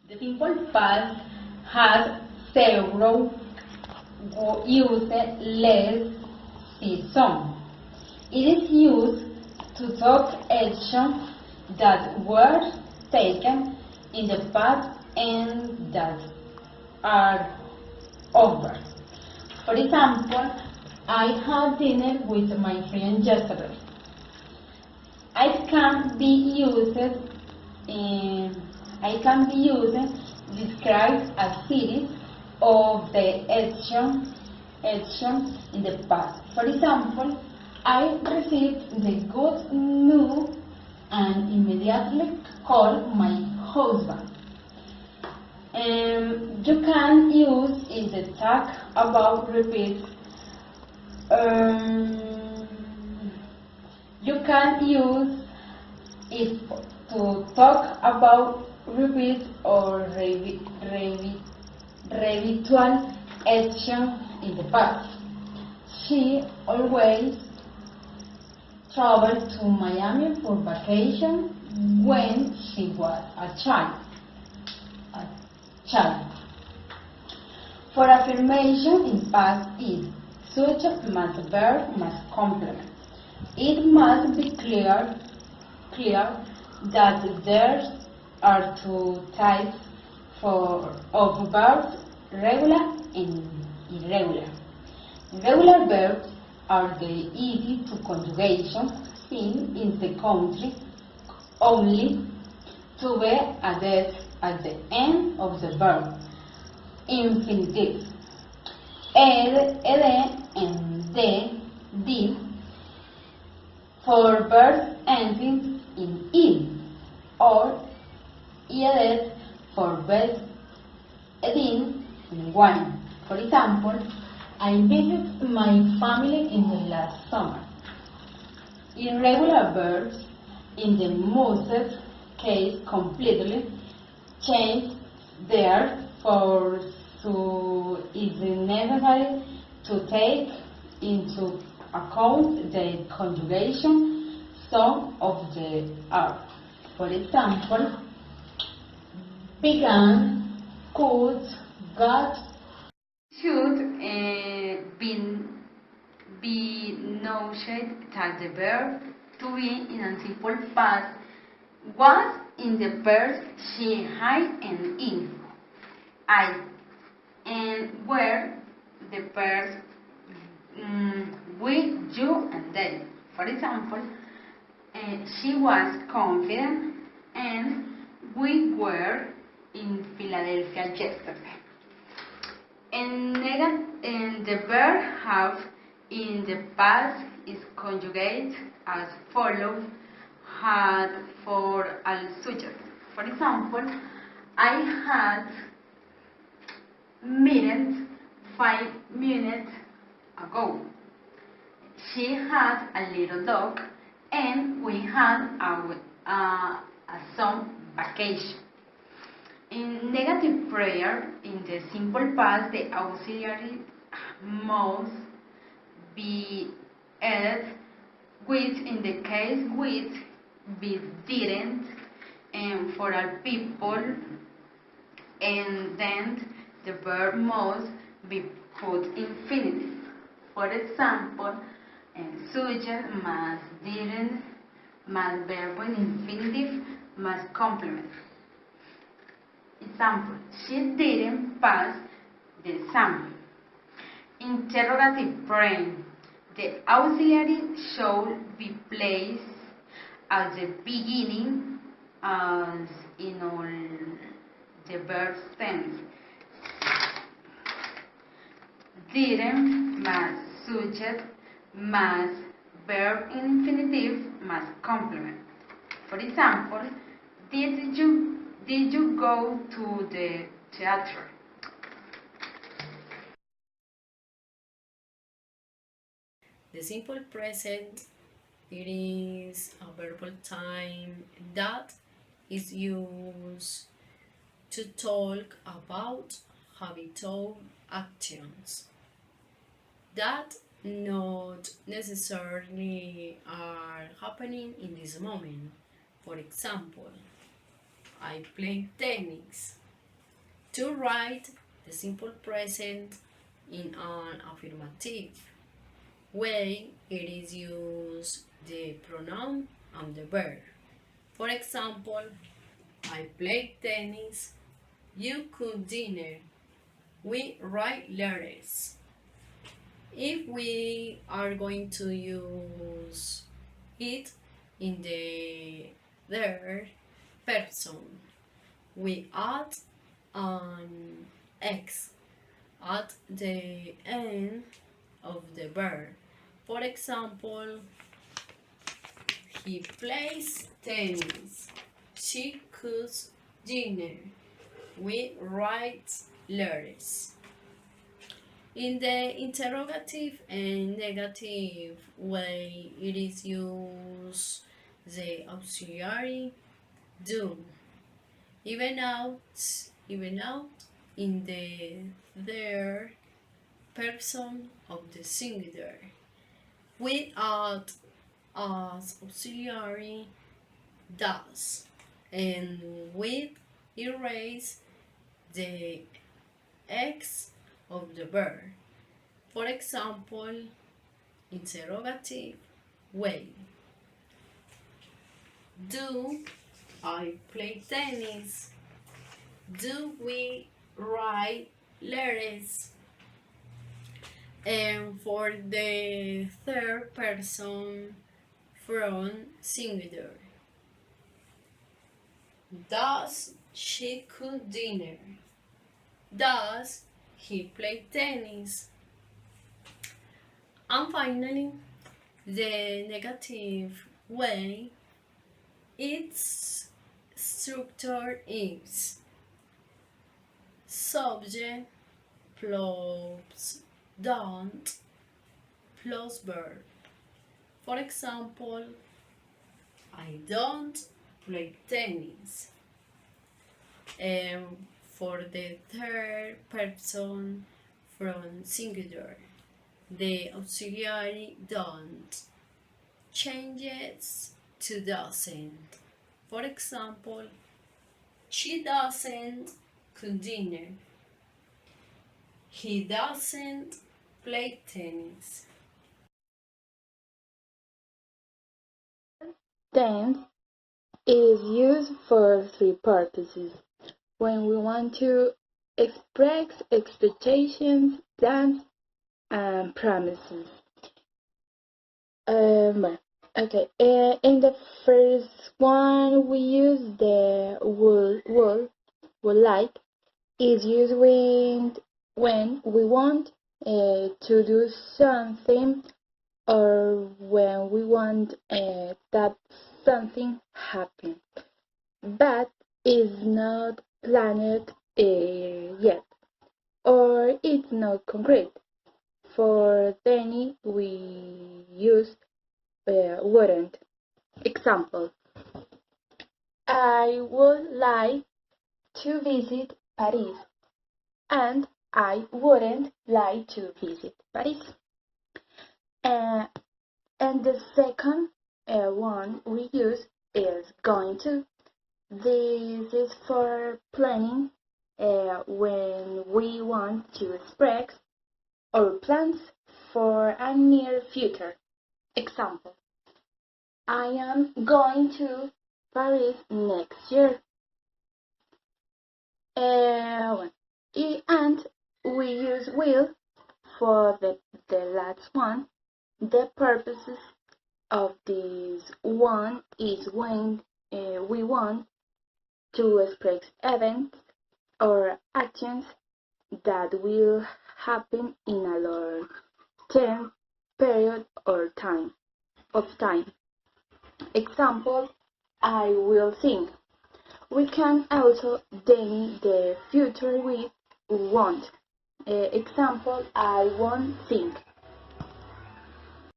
The simple past has several useless seasons. It is used to talk actions that were taken in the past and that are over. For example, I had dinner with my friend yesterday. I can be used describe a series of the actions in the past. For example, I received the good news and immediately called my husband. You can use in the talk about repeat. You can use it to talk about repeat or ritual action in the past. She always traveled to Miami for vacation when she was a child. For affirmation in past is subject must verb must complement. It must be clear that there are two types of verbs, regular and irregular. Regular verbs are the easy to conjugation seen in the country only to be added at the end of the verb. Infinitive. Ed and the for verbs ending in or ed for verbs ending in one. For example, I visited my family in the last summer. Irregular verbs in the most case completely change their form, so it is necessary to take into account the conjugation some of the are. For example, began, could, got, should be noted that the verb to be in a simple past was in the verbs she, I, and in. I, and were the verbs we, you, and they. For example, she was confident and we were in Philadelphia yesterday. And the verb have in the past is conjugate as follows: had for al subject. For example, I had meeting 5 minutes ago. She had a little dog and we had a some vacation. In negative prayer, in the simple past, the auxiliary must be added with, in the case with, be didn't, and for all people, and then the verb must be put infinitive. For example, subject must didn't, must verb in infinitive, must complement. Example, she didn't pass the exam. Interrogative frame. The auxiliary should be placed at the beginning as in all the verb tense. Didn't must subject must verb in infinitive must complement. For example, did you go to the theater? The simple present, it is a verbal time that is used to talk about habitual actions that not necessarily are happening in this moment. For example, I play tennis. To write the simple present in an affirmative way, it is used the pronoun and the verb. For example, I played tennis, you cook dinner, we write letters. If we are going to use it in the third person, we add an X at the end of the verb. For example, he plays tennis, she cooks dinner, we write letters. In the interrogative and negative way, it is used the auxiliary do. Even out in the third person of the singular. We add as auxiliary does, and we erase the X of the verb. For example, interrogative way. Do I play tennis? Do we write letters? And for the third person from singular. Does she cook dinner? Does he play tennis? And finally, the negative way, its structure is subject plus don't plus verb. For example, I don't play tennis. And for the third person from singular, the auxiliary don't changes to doesn't. For example, she doesn't cook dinner. He doesn't play tennis. Tense is used for three purposes. When we want to express expectations, plans, and promises. In the first one, we use the would like. Is used when we want to do something or when we want that something happen, but is not planned yet, or it's not concrete. For Danny, we use wouldn't. Example: I would like to visit Paris, and I wouldn't like to visit Paris. And the second one we use is going to. This is for planning when we want to express our plans for a near future. Example: I am going to Paris next year. And we use will for the last one. The purposes of this one is when we want to express events or actions that will happen in a long-term period or time. Example: I will think. We can also name the future with won't. Example: I won't think.